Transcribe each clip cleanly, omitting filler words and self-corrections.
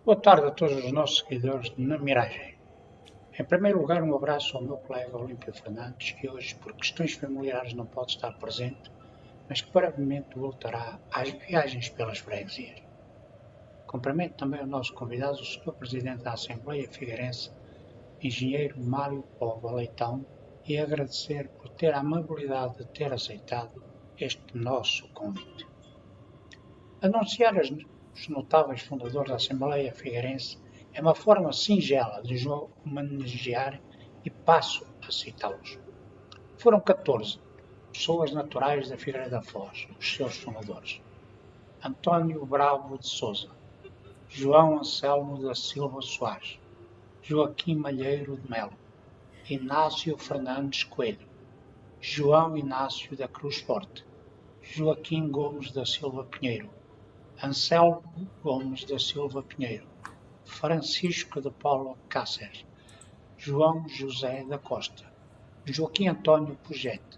Boa tarde a todos os nossos seguidores na Miragem. Em primeiro lugar, um abraço ao meu colega Olímpio Fernandes, que hoje, por questões familiares, não pode estar presente, mas que brevemente voltará às viagens pelas freguesias. Cumprimento também o nosso convidado, o Sr. Presidente da Assembleia Figueirense, Engenheiro Mário Póvoa Leitão, e agradecer por ter a amabilidade de ter aceitado este nosso convite. Anunciar os notáveis fundadores da Assembleia Figueirense é uma forma singela de os homenagear e passo a citá-los. Foram 14 pessoas naturais da Figueira da Foz, os seus fundadores. António Bravo de Sousa, João Anselmo da Silva Soares, Joaquim Malheiro de Melo, Inácio Fernandes Coelho, João Inácio da Cruz Forte, Joaquim Gomes da Silva Pinheiro, Anselmo Gomes da Silva Pinheiro, Francisco de Paula Cáceres, João José da Costa, Joaquim António Pujete,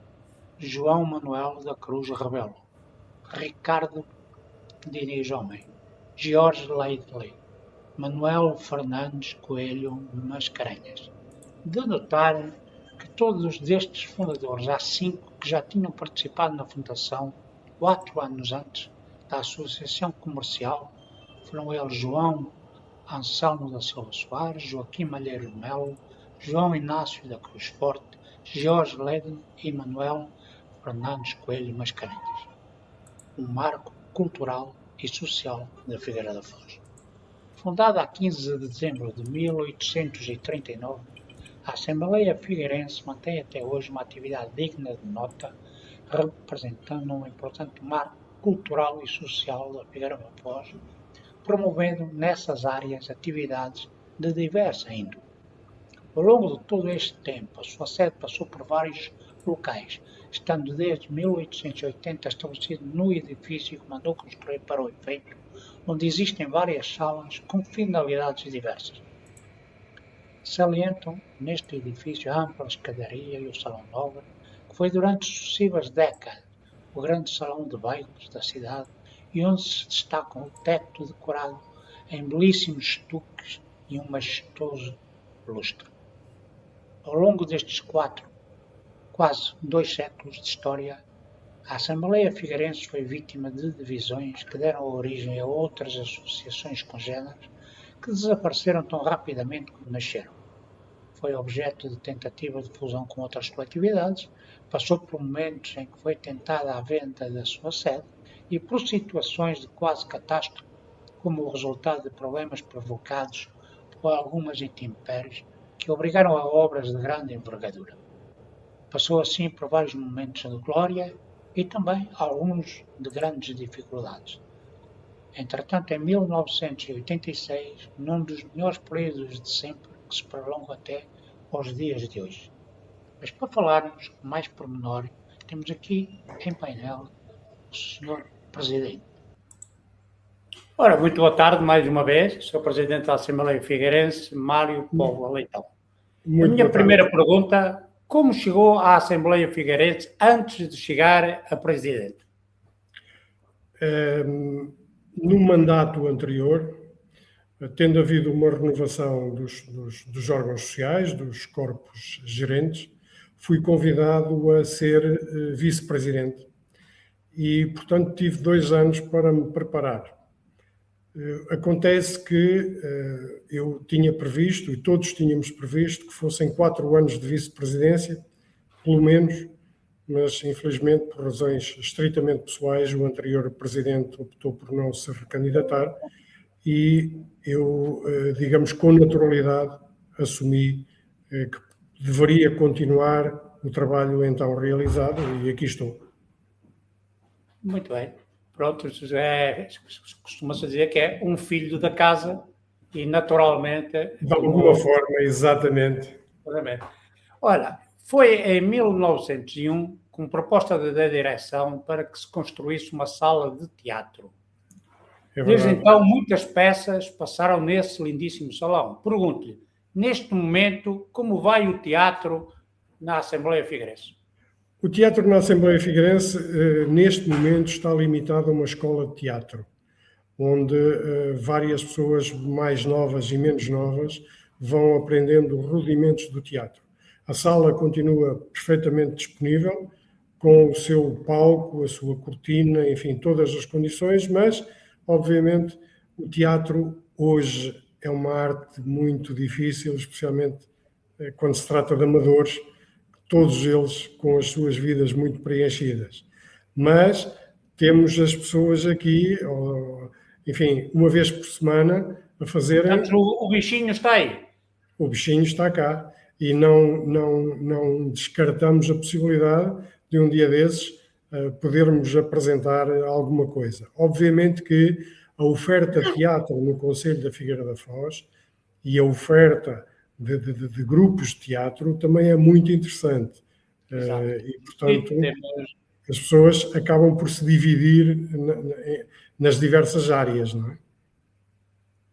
João Manuel da Cruz Rebelo, Ricardo Diniz Homem, Jorge Leidley, Manuel Fernandes Coelho Mascarenhas. De notar que todos destes fundadores, há 5 que já tinham participado na fundação 4 anos antes da Associação Comercial, foram eles João Anselmo da Silva Soares, Joaquim Malheiro de Melo, João Inácio da Cruz Forte, Jorge Leden e Manuel Fernandes Coelho Mascarenhas. Um marco cultural e social da Figueira da Foz. Fundada a 15 de dezembro de 1839, a Assembleia Figueirense mantém até hoje uma atividade digna de nota, representando um importante marco cultural e social da Figueira da Foz, promovendo nessas áreas atividades de diversa índole. Ao longo de todo este tempo, a sua sede passou por vários locais, estando desde 1880 estabelecido no edifício que mandou construir para o efeito, onde existem várias salas com finalidades diversas. Salientam neste edifício a ampla escadaria e o salão nobre, que foi durante sucessivas décadas o grande salão de bailes da cidade e onde se destacam o teto decorado em belíssimos estuques e um majestoso lustre. Ao longo destes quase 2 séculos de história, a Assembleia Figueirense foi vítima de divisões que deram origem a outras associações congêneres que desapareceram tão rapidamente como nasceram. Foi objeto de tentativa de fusão com outras coletividades, passou por momentos em que foi tentada a venda da sua sede e por situações de quase catástrofe, como o resultado de problemas provocados por algumas intempéries que obrigaram a obras de grande envergadura. Passou assim por vários momentos de glória e também alguns de grandes dificuldades. Entretanto, em 1986, num dos melhores períodos de sempre, que se prolonga até aos dias de hoje. Mas para falarmos com mais pormenor, temos aqui em painel o Sr. Presidente. Ora, muito boa tarde mais uma vez, Sr. Presidente da Assembleia Figueirense, Mário Póvoa Leitão. A minha primeira pergunta: como chegou à Assembleia Figueirense antes de chegar a Presidente? No mandato anterior, tendo havido uma renovação dos órgãos sociais, dos corpos gerentes, fui convidado a ser vice-presidente e, portanto, tive 2 anos para me preparar. Acontece que eu tinha previsto, e todos tínhamos previsto, que fossem 4 anos de vice-presidência, pelo menos, mas infelizmente por razões estritamente pessoais o anterior presidente optou por não se recandidatar e eu, digamos, com naturalidade assumi que deveria continuar o trabalho então realizado e aqui estou. Muito bem. Pronto, costuma-se dizer que é um filho da casa e naturalmente... De alguma forma, exatamente. Olha, foi em 1901 com proposta da direção para que se construísse uma sala de teatro. Desde então, muitas peças passaram nesse lindíssimo salão. Pergunto-lhe, neste momento, como vai o teatro na Assembleia Figueirense? O teatro na Assembleia Figueirense, neste momento, está limitado a uma escola de teatro. onde várias pessoas mais novas e menos novas vão aprendendo rudimentos do teatro. A sala continua perfeitamente disponível, com o seu palco, a sua cortina, enfim, todas as condições, mas, obviamente, o teatro hoje é uma arte muito difícil, especialmente quando se trata de amadores, todos eles com as suas vidas muito preenchidas. Mas temos as pessoas aqui, enfim, uma vez por semana, a fazerem... Portanto, o bichinho está aí. O bichinho está cá e não descartamos a possibilidade de um dia desses podermos apresentar alguma coisa. Obviamente que a oferta de teatro no Concelho da Figueira da Foz e a oferta de grupos de teatro também é muito interessante. E, portanto, as pessoas acabam por se dividir nas diversas áreas, não é?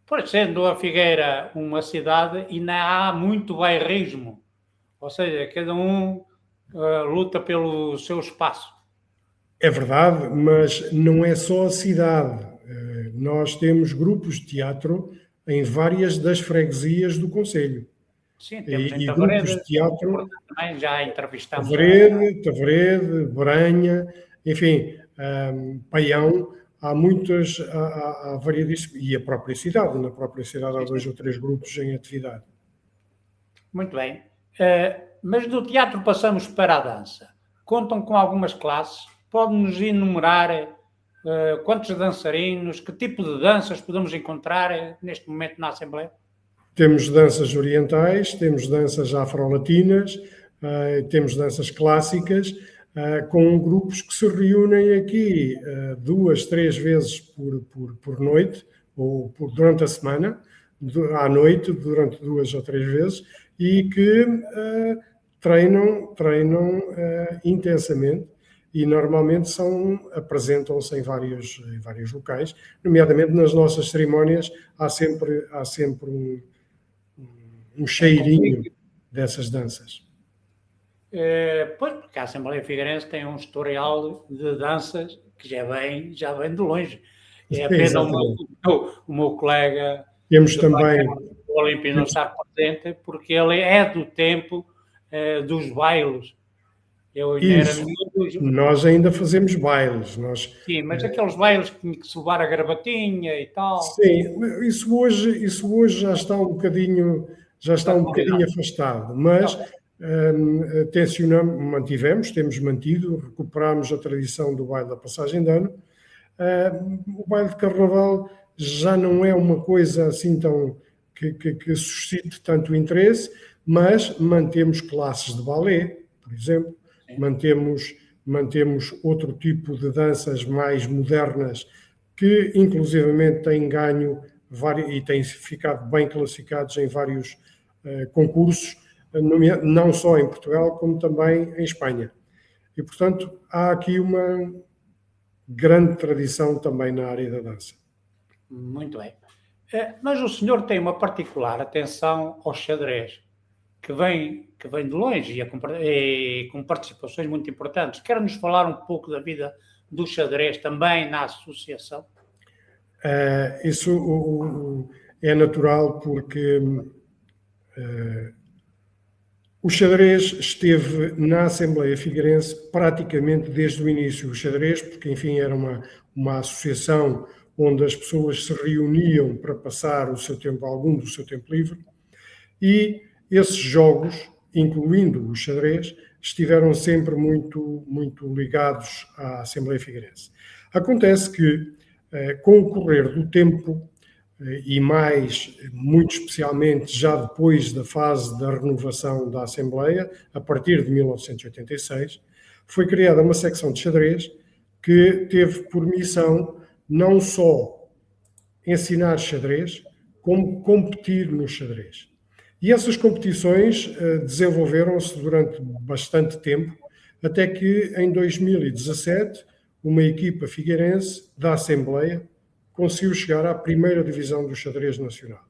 Por sendo a Figueira uma cidade, ainda há muito bairrismo, ou seja, cada um luta pelo seu espaço. É verdade, mas não é só a cidade. Nós temos grupos de teatro em várias das freguesias do concelho. Sim, temos e grupos de teatro também já entrevistamos Taverede, Branha, enfim, Paião, há muitas, há variedíssimas, e a própria cidade, na própria cidade há 2 ou 3 grupos em atividade. Muito bem, mas do teatro passamos para a dança. Contam com algumas classes, pode-nos enumerar quantos dançarinos, que tipo de danças podemos encontrar neste momento na Assembleia? Temos danças orientais, temos danças afro-latinas, temos danças clássicas, com grupos que se reúnem aqui 2, 3 vezes por noite, ou durante a semana, à noite, durante 2 ou 3 vezes, e que treinam intensamente e normalmente apresentam-se em vários locais, nomeadamente nas nossas cerimónias há sempre um cheirinho dessas danças. Pois, porque a Assembleia Figueirense tem um historial de danças que já vem de longe. É apenas o meu colega temos também o Olímpio não estar presente, porque ele é do tempo dos bailes. Nós ainda fazemos bailes. Sim, mas aqueles bailes que tinha que se levar a gravatinha e tal. Sim, isso hoje já está um bocadinho afastado, mas temos mantido, recuperámos a tradição do baile da passagem de ano. O baile de carnaval já não é uma coisa assim tão que suscite tanto interesse, mas mantemos classes de balé, por exemplo, mantemos outro tipo de danças mais modernas que inclusivamente têm ganho e têm ficado bem classificados em vários concursos, não só em Portugal, como também em Espanha. E, portanto, há aqui uma grande tradição também na área da dança. Muito bem. Mas o senhor tem uma particular atenção ao xadrez, que vem de longe e com participações muito importantes. Quer-nos falar um pouco da vida do xadrez também na associação? Isso é natural porque o xadrez esteve na Assembleia Figueirense praticamente desde o início. O xadrez, porque enfim era uma associação onde as pessoas se reuniam para passar algum do seu tempo livre, e esses jogos, incluindo o xadrez, estiveram sempre muito, muito ligados à Assembleia Figueirense. Acontece que, com o correr do tempo, e muito especialmente já depois da fase da renovação da Assembleia, a partir de 1986, foi criada uma secção de xadrez que teve por missão não só ensinar xadrez, como competir no xadrez. E essas competições desenvolveram-se durante bastante tempo, até que em 2017 uma equipa figueirense da Assembleia conseguiu chegar à primeira divisão do xadrez nacional.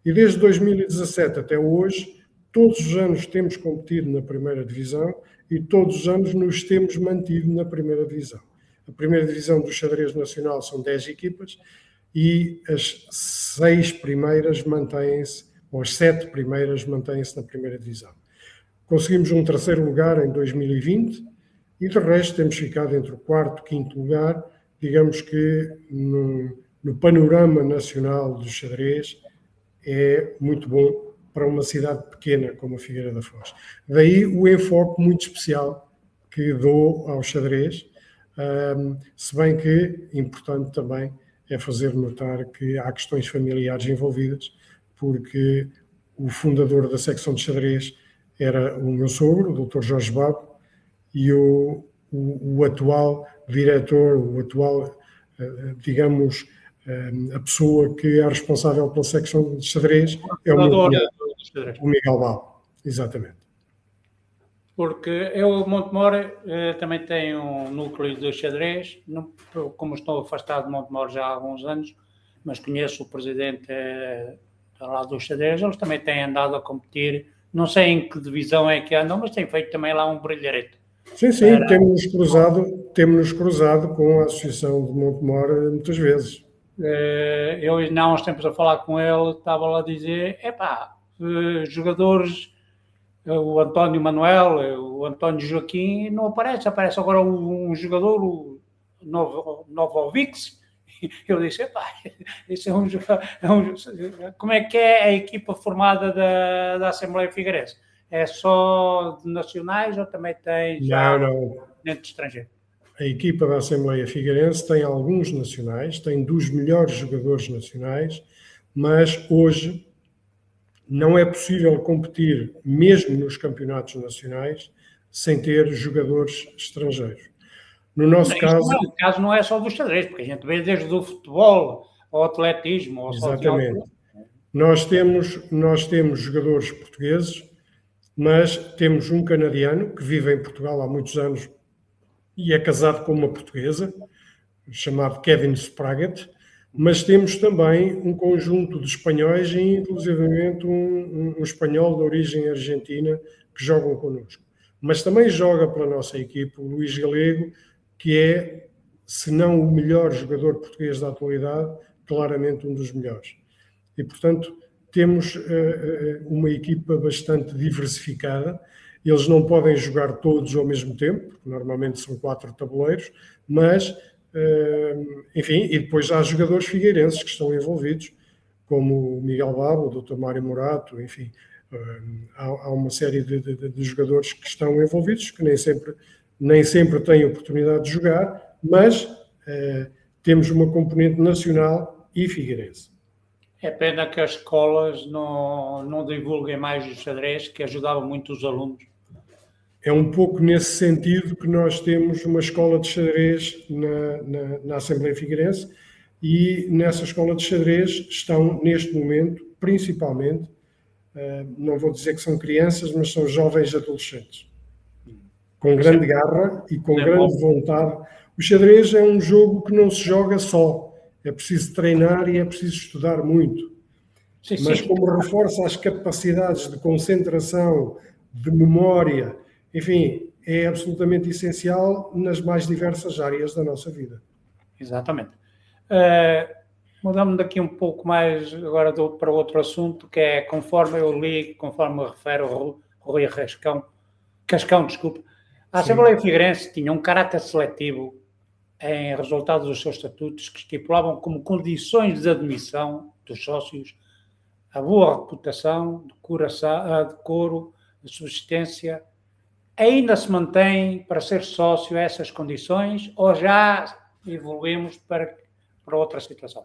E desde 2017 até hoje, todos os anos temos competido na primeira divisão e todos os anos nos temos mantido na primeira divisão. A primeira divisão do xadrez nacional são 10 equipas e as 6 primeiras mantêm-se, ou as 7 primeiras mantêm-se na primeira divisão. Conseguimos um terceiro lugar em 2020 e, de resto, temos ficado entre o quarto e quinto lugar. Digamos que no panorama nacional do xadrez é muito bom para uma cidade pequena como a Figueira da Foz. Daí o enfoque muito especial que dou ao xadrez, se bem que importante também é fazer notar que há questões familiares envolvidas, porque o fundador da secção de xadrez era o meu sogro, o Dr. Jorge Babo, e o atual diretor, digamos, a pessoa que é responsável pela secção de xadrez é o meu cunhado, o Miguel Babo, exatamente. Porque eu, Montemor, também tenho um núcleo de xadrez, como estou afastado de Montemor já há alguns anos, mas conheço o presidente lá do xadrez, eles também têm andado a competir, não sei em que divisão é que andam, mas têm feito também lá um brilharete. Sim, temos-nos cruzado com a Associação de Montemor muitas vezes. Eu, há uns tempos a falar com ele, estava lá a dizer, jogadores, o António Manuel, o António Joaquim, não aparece agora um jogador, o Novovix. Eu disse, isso como é que é a equipa formada da Assembleia Figueirense? É só de nacionais ou também tem já dentro de estrangeiro? A equipa da Assembleia Figueirense tem alguns nacionais, tem dos melhores jogadores nacionais, mas hoje não é possível competir, mesmo nos campeonatos nacionais, sem ter jogadores estrangeiros. No nosso caso... No caso não é só do xadrez, porque a gente vê desde o futebol ao atletismo... Ao exatamente. Nós temos jogadores portugueses, mas temos um canadiano que vive em Portugal há muitos anos e é casado com uma portuguesa, chamado Kevin Spraggett, mas temos também um conjunto de espanhóis e, inclusivamente, um espanhol de origem argentina que jogam connosco. Mas também joga pela nossa equipe o Luís Galego, que é, se não o melhor jogador português da atualidade, claramente um dos melhores. E, portanto, temos uma equipa bastante diversificada. Eles não podem jogar todos ao mesmo tempo, porque normalmente são 4 tabuleiros, mas, enfim, e depois há jogadores figueirenses que estão envolvidos, como o Miguel Babo, o Dr. Mário Morato, enfim, há uma série de jogadores que estão envolvidos, que nem sempre têm oportunidade de jogar, mas temos uma componente nacional e figueirense. É pena que as escolas não divulguem mais o xadrez, que ajudava muito os alunos. É um pouco nesse sentido que nós temos uma escola de xadrez na Assembleia Figueirense, e nessa escola de xadrez estão, neste momento, principalmente, não vou dizer que são crianças, mas são jovens adolescentes, com grande garra e com grande vontade. O xadrez é um jogo que não se joga só, é preciso treinar e é preciso estudar muito. Mas como reforça as capacidades de concentração, de memória, enfim, é absolutamente essencial nas mais diversas áreas da nossa vida. Exatamente. Mudamos daqui um pouco mais agora para outro assunto, que é, conforme eu li, conforme refere o Rui Cascão, desculpe, a Assembleia Figueirense tinha um caráter seletivo em resultado dos seus estatutos, que estipulavam como condições de admissão dos sócios a boa reputação, decoro, de subsistência. Ainda se mantém para ser sócio essas condições ou já evoluímos para outra situação?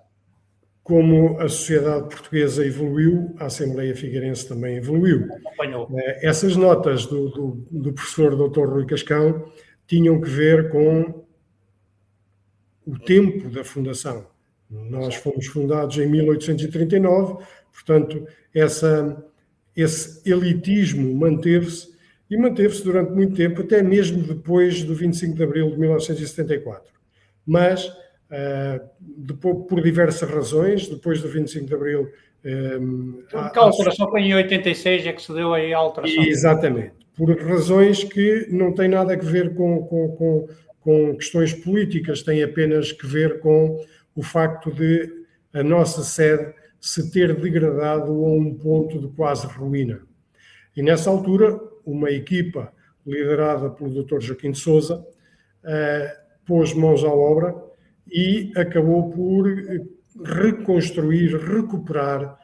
Como a sociedade portuguesa evoluiu, a Assembleia Figueirense também evoluiu. Acompanhou. Essas notas do professor Dr. Rui Cascão tinham que ver com o tempo da fundação. Nós fomos fundados em 1839, portanto, esse elitismo manteve-se, e manteve-se durante muito tempo, até mesmo depois do 25 de abril de 1974. Mas, por diversas razões, depois do 25 de abril... Porque a alteração foi em 86, é que se deu aí a alteração. Exatamente. Por razões que não têm nada a ver com questões políticas, têm apenas que ver com o facto de a nossa sede se ter degradado a um ponto de quase ruína. E nessa altura, uma equipa liderada pelo Dr. Joaquim de Sousa pôs mãos à obra e acabou por reconstruir, recuperar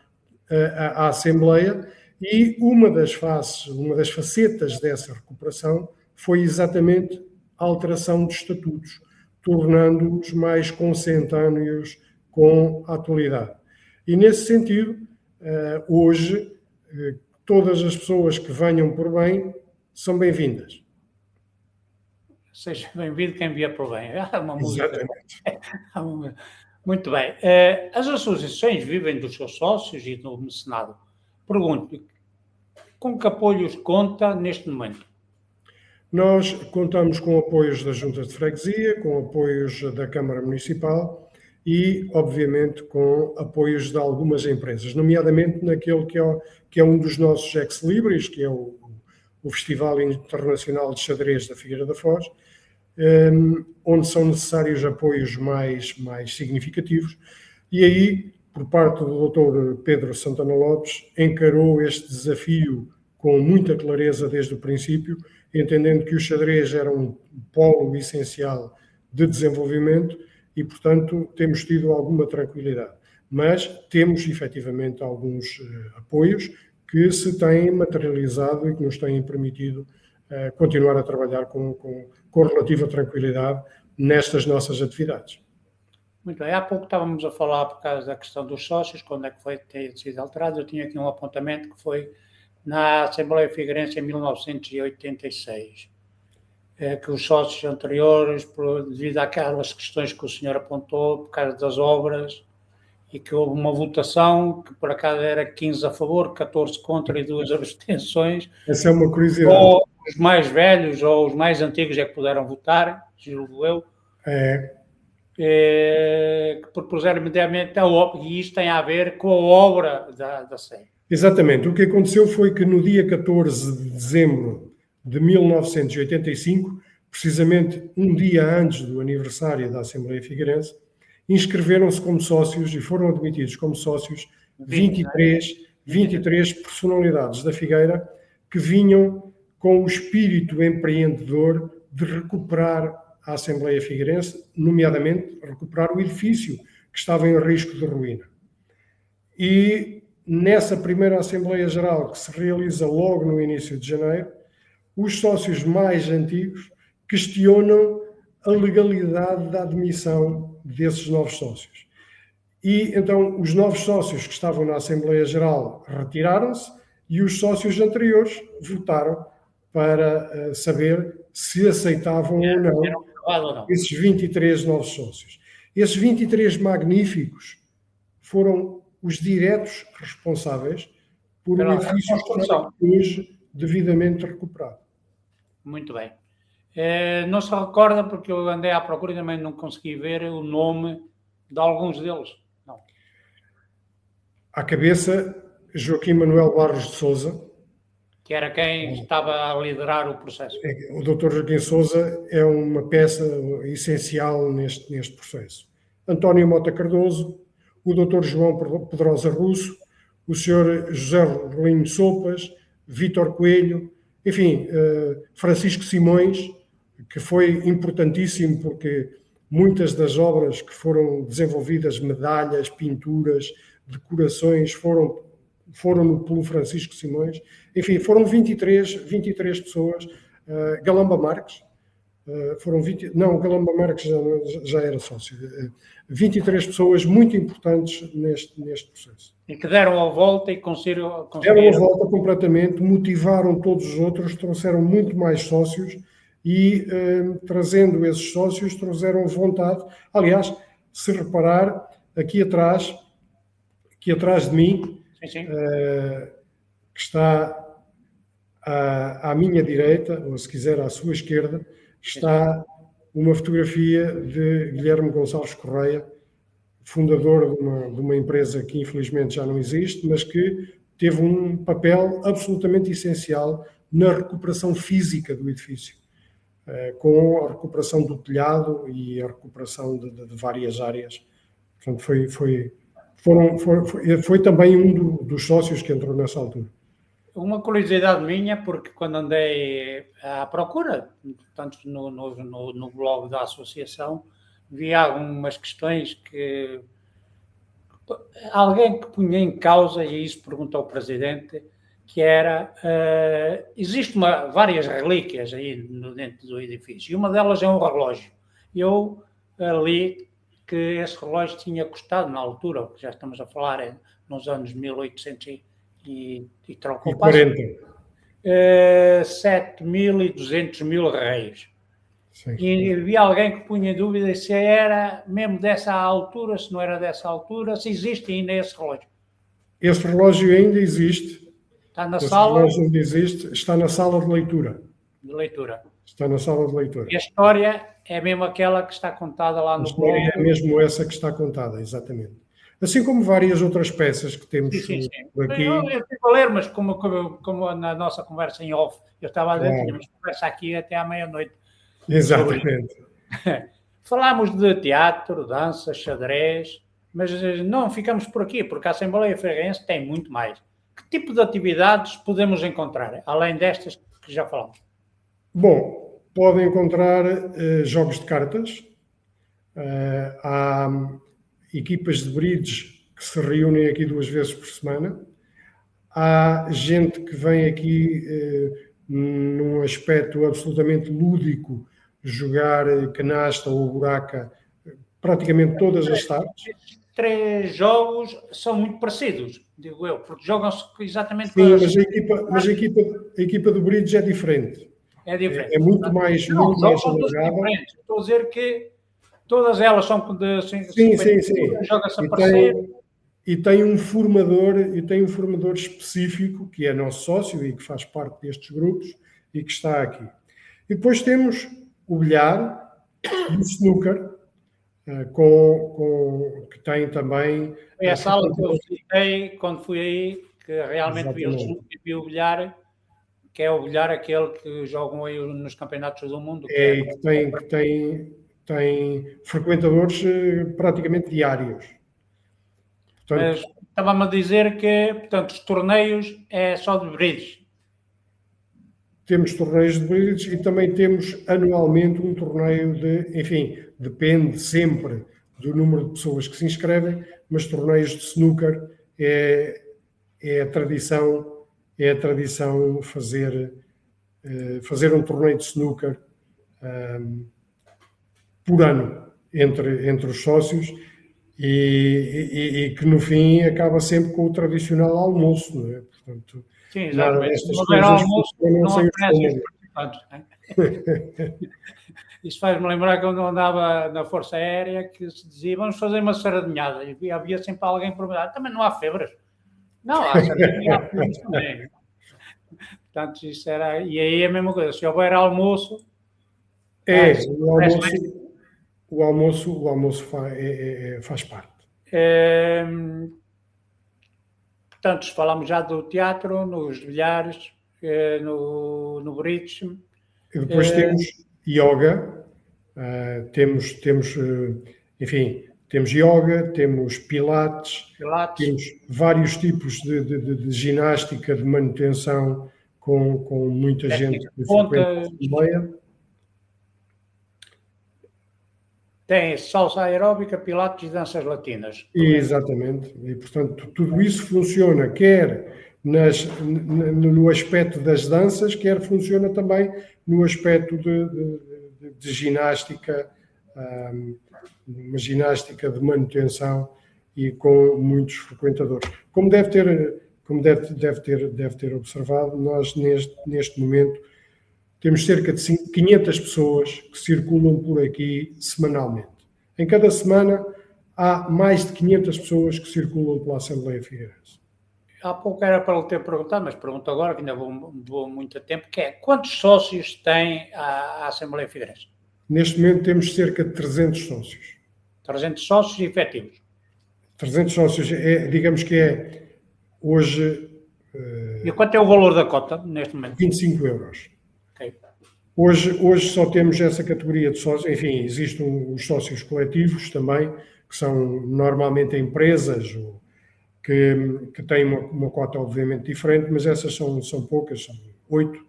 a Assembleia, e uma das facetas dessa recuperação foi exatamente a alteração de estatutos, tornando-os mais consentâneos com a atualidade. E nesse sentido, hoje, todas as pessoas que venham por bem são bem-vindas. Seja bem-vindo quem vier por bem. Uma música. Exatamente. Muito bem. As associações vivem dos seus sócios e do mecenado. Pergunto, com que apoios conta neste momento? Nós contamos com apoios das juntas de freguesia, com apoios da Câmara Municipal e, obviamente, com apoios de algumas empresas, nomeadamente naquele que é um dos nossos ex-libris, que é o Festival Internacional de Xadrez da Figueira da Foz, onde são necessários apoios mais significativos. E aí, por parte do Dr. Pedro Santana Lopes, encarou este desafio com muita clareza desde o princípio, entendendo que o xadrez era um polo essencial de desenvolvimento e, portanto, temos tido alguma tranquilidade. Mas temos, efetivamente, alguns apoios que se têm materializado e que nos têm permitido continuar a trabalhar com relativa tranquilidade nestas nossas atividades. Muito bem. Há pouco estávamos a falar por causa da questão dos sócios, quando é que foi ter sido alterado. Eu tinha aqui um apontamento que foi na Assembleia Figueirense em 1986, que os sócios anteriores, devido àquelas questões que o senhor apontou, por causa das obras, e que houve uma votação que por acaso era 15 a favor, 14 contra e 2 abstenções. Essa é uma curiosidade. Ou os mais velhos ou os mais antigos é que puderam votar, julgo eu. Que propuseram imediatamente a obra, e isto tem a ver com a obra da SEI. Exatamente. O que aconteceu foi que no dia 14 de dezembro de 1985, precisamente um dia antes do aniversário da Assembleia Figueirense, inscreveram-se como sócios e foram admitidos como sócios 23 personalidades da Figueira que vinham com o espírito empreendedor de recuperar a Assembleia Figueirense, nomeadamente recuperar o edifício que estava em risco de ruína. E nessa primeira Assembleia Geral, que se realiza logo no início de janeiro, os sócios mais antigos questionam a legalidade da admissão desses novos sócios. E então os novos sócios que estavam na Assembleia Geral retiraram-se e os sócios anteriores votaram para saber se aceitavam ou não esses 23 novos sócios. Esses 23 magníficos foram os diretos responsáveis por um edifício estar hoje devidamente recuperado. Muito bem. Não se recorda, porque eu andei à procura e também não consegui ver o nome de alguns deles. Não. À cabeça, Joaquim Manuel Barros de Sousa, que era quem estava a liderar o processo. O Dr. Joaquim Sousa é uma peça essencial neste processo. António Mota Cardoso, o Dr. João Pedrosa Russo, o Sr. José Rolinho Sopas, Vítor Coelho, enfim, Francisco Simões, que foi importantíssimo porque muitas das obras que foram desenvolvidas, medalhas, pinturas, decorações, foram pelo Francisco Simões. Enfim, foram 23 pessoas. Galamba Marques, Galamba Marques já era sócio. 23 pessoas muito importantes neste processo. E que deram a volta e conseguiram... Deram a volta completamente, motivaram todos os outros, trouxeram muito mais sócios e, trazendo esses sócios, trouxeram vontade. Aliás, se reparar, aqui atrás de mim, sim. Que está à minha direita, ou se quiser à sua esquerda, está uma fotografia de Guilherme Gonçalves Correia, fundador de uma empresa que infelizmente já não existe, mas que teve um papel absolutamente essencial na recuperação física do edifício, com a recuperação do telhado e a recuperação de várias áreas. Portanto, foi Foi também um dos sócios que entrou nessa altura. Uma curiosidade minha, porque quando andei à procura, tanto no blog da associação, vi algumas questões que alguém que punha em causa, e isso perguntou ao presidente, que era, existem várias relíquias aí dentro do edifício, e uma delas é um relógio. Eu li que esse relógio tinha custado, na altura, que já estamos a falar, nos anos 1800 e trocou 40. 7.200 mil reis. Sim. E havia alguém que punha em dúvida se era mesmo dessa altura, se não era dessa altura, se existe ainda esse relógio. Esse relógio ainda existe. Está na sala? Relógio ainda existe, está na sala de leitura. De leitura. Está na sala de leitura. E a história é mesmo aquela que está contada lá no blog? A história é mesmo essa que está contada, exatamente. Assim como várias outras peças que temos sim. aqui. Eu estive a ler, mas como na nossa conversa em off, eu estava a dizer, Claro. tínhamos conversa aqui até à meia-noite. Exatamente. Falámos de teatro, dança, xadrez, mas não ficamos por aqui, porque a Assembleia Ferrense tem muito mais. Que tipo de atividades podemos encontrar, além destas que já falamos? Bom, podem encontrar jogos de cartas, há equipas de bridge que se reúnem aqui 2 vezes por semana, há gente que vem aqui num aspecto absolutamente lúdico, jogar canasta ou buraca praticamente todas as tardes. 3 jogos são muito parecidos, digo eu, porque jogam-se exatamente... Sim, mas a equipa do bridge é diferente. É diferente. É muito mais alargada. Estou a dizer que todas elas são de... Sim. Joga-se a parceiro. E tem um formador específico, que é nosso sócio e que faz parte destes grupos e que está aqui. E depois temos o bilhar e o snooker, que tem também... Foi a sala que eu visitei quando fui aí, que realmente vi o bilhar, que é o bilhar aquele que jogam aí nos campeonatos do mundo. Que tem frequentadores praticamente diários. Portanto, mas estava-me a dizer que, portanto, os torneios é só de bridge. Temos torneios de bridge e também temos anualmente um torneio depende sempre do número de pessoas que se inscrevem, mas torneios de snooker é a tradição fazer um torneio de snooker por ano entre os sócios e que no fim acaba sempre com o tradicional almoço, não é? Portanto, sim, exatamente. Se não houver almoço, não aparecem os participantes. Isso faz-me lembrar quando eu andava na Força Aérea, que se dizia, vamos fazer uma sardinhada. E havia sempre alguém por lá. Também não há febras. Não, há sardinha, há febras também. Portanto, isso era... E aí é a mesma coisa. Se houver almoço... O almoço faz parte. Portanto, falamos já do teatro, nos bilhares, no bridge. E depois temos yoga, temos yoga, temos pilates, temos vários tipos de ginástica de manutenção com muita gente que frequenta a Assembleia. Tem salsa aeróbica, pilates e danças latinas. Exatamente. E, portanto, tudo isso funciona, quer no aspecto das danças, quer funciona também no aspecto de ginástica, uma ginástica de manutenção e com muitos frequentadores. Como deve ter observado, nós neste momento temos cerca de 500 pessoas que circulam por aqui semanalmente. Em cada semana há mais de 500 pessoas que circulam pela Assembleia Figueirense. Há pouco era para ele ter perguntado, mas pergunto agora, que ainda vou muito tempo, que é, quantos sócios tem a Assembleia Figueirense? Neste momento temos cerca de 300 sócios. 300 sócios efetivos? 300 sócios, digamos que é hoje... E quanto é o valor da cota neste momento? 25 euros. Okay. Hoje só temos essa categoria de sócios, enfim, existem os sócios coletivos também, que são normalmente empresas que têm uma cota obviamente diferente, mas essas são poucas, são 8.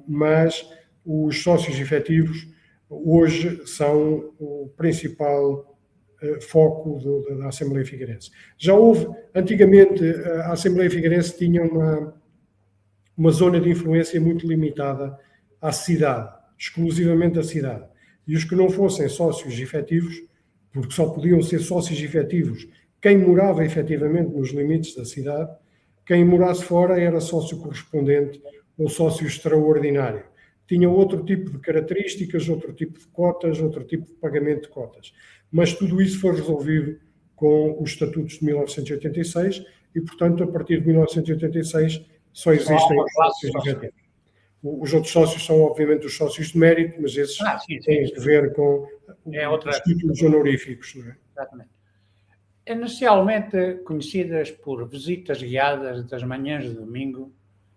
Mas os sócios efetivos hoje são o principal foco da Assembleia Figueirense. Já houve, antigamente, a Assembleia Figueirense tinha uma zona de influência muito limitada à cidade, exclusivamente à cidade. E os que não fossem sócios efetivos, porque só podiam ser sócios efetivos quem morava efetivamente nos limites da cidade, quem morasse fora era sócio correspondente ou sócio extraordinário. Tinha outro tipo de características, outro tipo de cotas, outro tipo de pagamento de cotas. Mas tudo isso foi resolvido com os estatutos de 1986 e, portanto, a partir de 1986 só existem os sócios efetivos. Os outros sócios são, obviamente, os sócios de mérito, mas esses têm a ver com os títulos honoríficos. Não é? Exatamente. Inicialmente conhecidas por visitas guiadas das manhãs de domingo,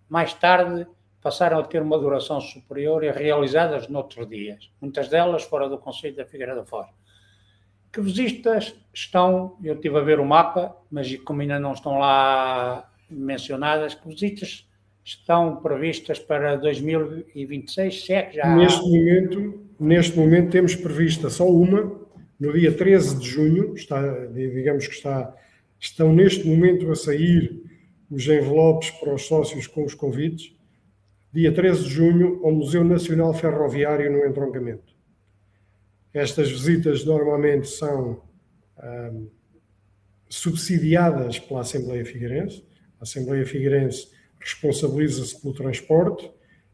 mais tarde passaram a ter uma duração superior e realizadas noutros dias, muitas delas fora do concelho da Figueira da Foz. Que visitas estão, eu estive a ver o mapa, mas como ainda não estão lá mencionadas, que visitas estão previstas para 2026, se é que já... Neste momento temos prevista só uma, no dia 13 de junho, digamos que estão neste momento a sair os envelopes para os sócios com os convites, dia 13 de junho, ao Museu Nacional Ferroviário no Entroncamento. Estas visitas normalmente são subsidiadas pela Assembleia Figueirense. A Assembleia Figueirense responsabiliza-se pelo transporte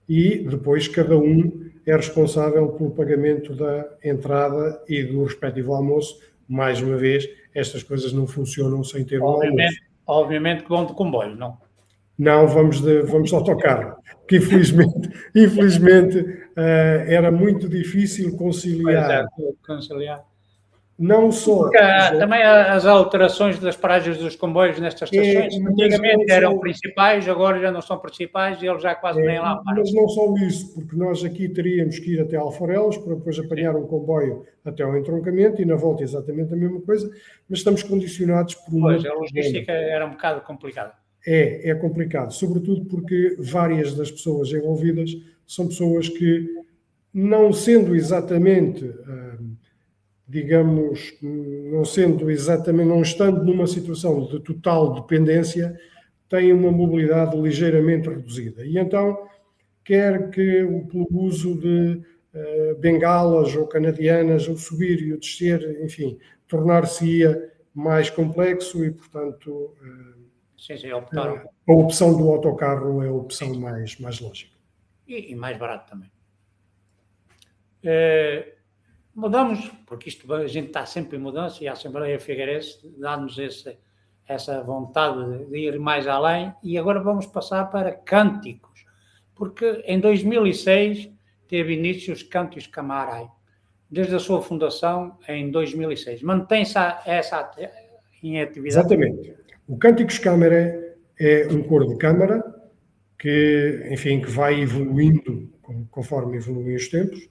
e depois cada um é responsável pelo pagamento da entrada e do respectivo almoço. Mais uma vez, estas coisas não funcionam sem ter um almoço. Obviamente que vão de comboio, não? Não, vamos de autocarro, que infelizmente era muito difícil conciliar. Não só... Porque também as alterações das paragens dos comboios nestas estações, antigamente eram principais, agora já não são principais e eles já quase nem lá param. Mas não só isso, porque nós aqui teríamos que ir até Alforelos para depois apanhar um comboio até ao entroncamento e na volta exatamente a mesma coisa, mas estamos condicionados por uma... Pois, a logística era um bocado complicada. É complicado, sobretudo porque várias das pessoas envolvidas são pessoas que, não sendo exatamente... digamos, não estando numa situação de total dependência, têm uma mobilidade ligeiramente reduzida. E então, quer que pelo uso de bengalas ou canadianas, o subir e o descer, enfim, tornar-se-ia mais complexo e, portanto, a opção do autocarro é a opção mais lógica. E mais barato também. Mudamos, porque a gente está sempre em mudança e a Assembleia Figueirense dá-nos essa vontade de ir mais além e agora vamos passar para cânticos, porque em 2006 teve início os Cânticos Camarai, desde a sua fundação em 2006. Mantém-se essa em atividade? Exatamente. O Cânticos Câmara é um coro de câmara que vai evoluindo conforme evoluem os tempos.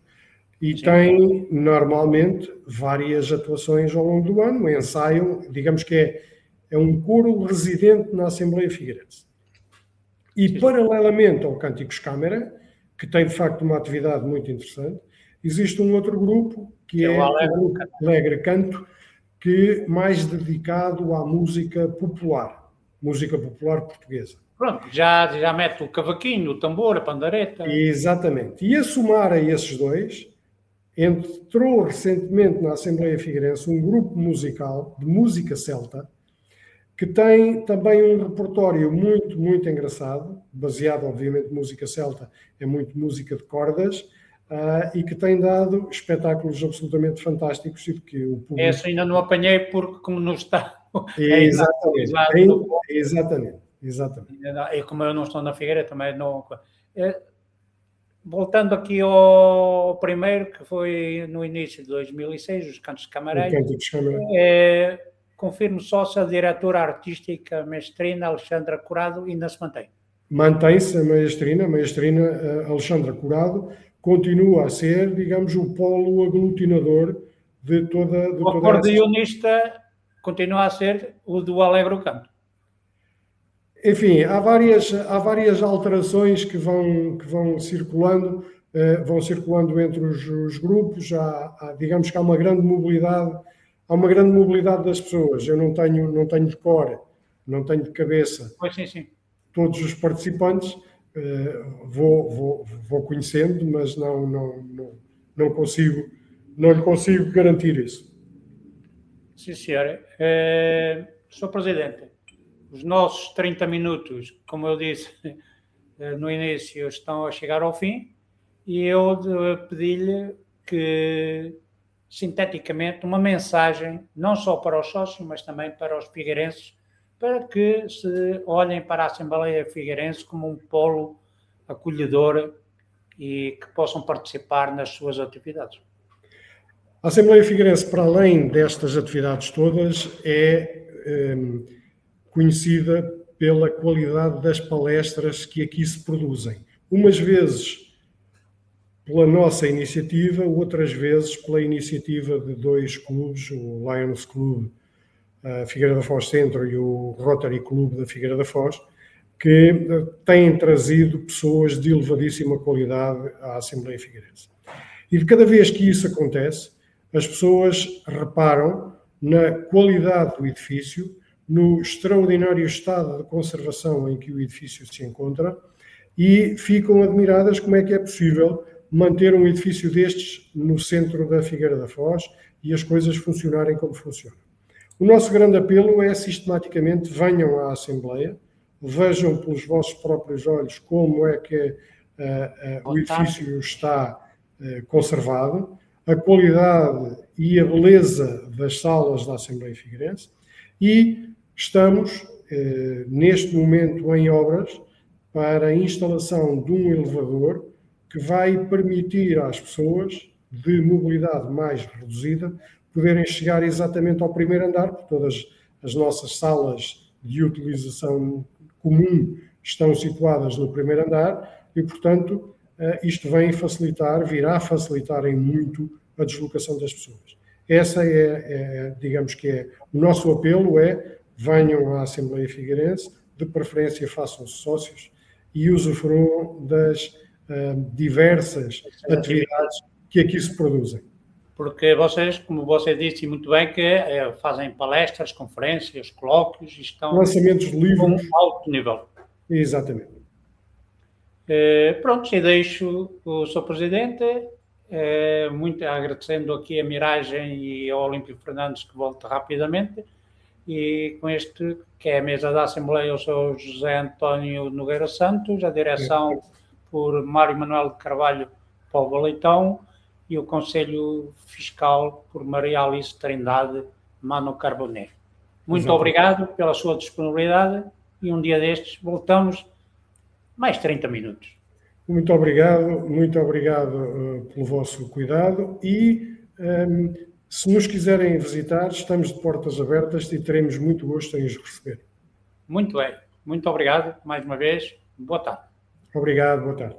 E tem, normalmente, várias atuações ao longo do ano, ensaiam, digamos que é um coro residente na Assembleia Figueirense. E, paralelamente ao Cânticos Câmara, que tem, de facto, uma atividade muito interessante, existe um outro grupo, que é o Alegre Canto, que é mais dedicado à música popular portuguesa. Pronto, já mete o cavaquinho, o tambor, a pandareta. Exatamente. E a somar a esses dois... entrou recentemente na Assembleia Figueirense um grupo musical de música celta que tem também um repertório muito, muito engraçado, baseado, obviamente, em música celta, é muito música de cordas, e que tem dado espetáculos absolutamente fantásticos e de que o público... Essa ainda não apanhei porque como não está... Exatamente. E como eu não estou na Figueira, também não... Voltando aqui ao primeiro, que foi no início de 2006, os Cantos de Camarai, confirmo só se a diretora artística mestrina Alexandra Curado ainda se mantém. Mantém-se a maestrina Alexandra Curado, continua a ser, digamos, o polo aglutinador de toda o acordeonista continua a ser o do Alegre Canto. Enfim, há várias alterações que vão circulando entre os grupos. Digamos que há uma grande mobilidade das pessoas. Eu não tenho de cor, não tenho de cabeça. Pois sim. Todos os participantes, vou conhecendo, mas não lhe consigo garantir isso. Sim, senhor. Sr. Presidente, os nossos 30 minutos, como eu disse no início, estão a chegar ao fim e eu pedi-lhe que, sinteticamente, uma mensagem, não só para os sócios, mas também para os figueirenses, para que se olhem para a Assembleia Figueirense como um polo acolhedor e que possam participar nas suas atividades. A Assembleia Figueirense, para além destas atividades todas, é conhecida pela qualidade das palestras que aqui se produzem. Umas vezes pela nossa iniciativa, outras vezes pela iniciativa de dois clubes, o Lions Club Figueira da Foz Centro e o Rotary Club da Figueira da Foz, que têm trazido pessoas de elevadíssima qualidade à Assembleia Figueirense. E de cada vez que isso acontece, as pessoas reparam na qualidade do edifício, no extraordinário estado de conservação em que o edifício se encontra e ficam admiradas como é que é possível manter um edifício destes no centro da Figueira da Foz e as coisas funcionarem como funcionam. O nosso grande apelo é, sistematicamente, venham à Assembleia, vejam pelos vossos próprios olhos como é que o edifício está conservado, a qualidade e a beleza das salas da Assembleia Figueirense e estamos, neste momento, em obras para a instalação de um elevador que vai permitir às pessoas de mobilidade mais reduzida poderem chegar exatamente ao primeiro andar, porque todas as nossas salas de utilização comum estão situadas no primeiro andar e, portanto, isto virá facilitar em muito a deslocação das pessoas. Essa digamos que é o nosso apelo, venham à Assembleia Figueirense, de preferência façam-se sócios e usufruam das diversas atividades que aqui se produzem. Porque vocês, como você disse muito bem, que fazem palestras, conferências, colóquios, estão lançamentos de livros com um alto nível. Exatamente. Pronto, e deixo o Sr. Presidente, muito agradecendo aqui a Miragem e ao Olímpio Fernandes que volta rapidamente, e com este, que é a mesa da Assembleia, eu sou o José António Nogueira Santos, a direção por Mário Manuel de Carvalho Póvoa Leitão, e o Conselho Fiscal por Maria Alice Trindade Mano Carboné. Muito obrigado pela sua disponibilidade e um dia destes voltamos mais 30 minutos. Muito obrigado pelo vosso cuidado e se nos quiserem visitar, estamos de portas abertas e teremos muito gosto em os receber. Muito bem. Muito obrigado mais uma vez. Boa tarde. Obrigado, boa tarde.